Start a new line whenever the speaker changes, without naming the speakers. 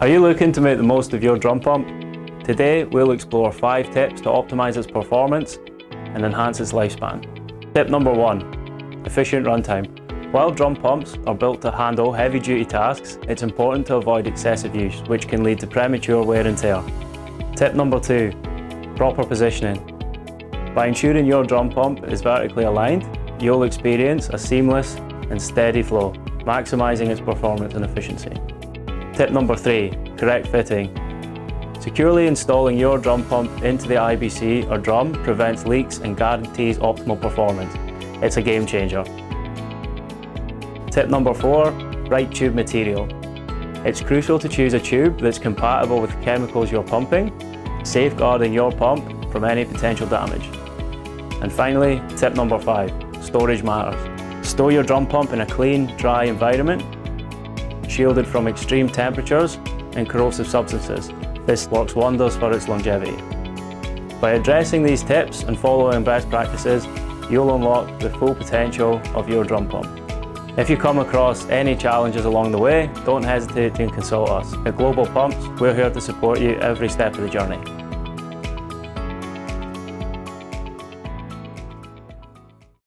Are you looking to make the most of your drum pump? Today we'll explore 5 tips to optimize its performance and enhance its lifespan. Tip number 1, efficient runtime. While drum pumps are built to handle heavy-duty tasks, it's important to avoid excessive use, which can lead to premature wear and tear. Tip number 2, proper positioning. By ensuring your drum pump is vertically aligned, you'll experience a seamless and steady flow, maximizing its performance and efficiency. Tip number 3, correct fitting. Securely installing your drum pump into the IBC or drum prevents leaks and guarantees optimal performance. It's a game changer. Tip number 4, right tube material. It's crucial to choose a tube that's compatible with the chemicals you're pumping, safeguarding your pump from any potential damage. And finally, tip number 5, storage matters. Store your drum pump in a clean, dry environment, shielded from extreme temperatures and corrosive substances. This works wonders for its longevity. By addressing these tips and following best practices, you'll unlock the full potential of your drum pump. If you come across any challenges along the way, don't hesitate to consult us. At Global Pumps, we're here to support you every step of the journey.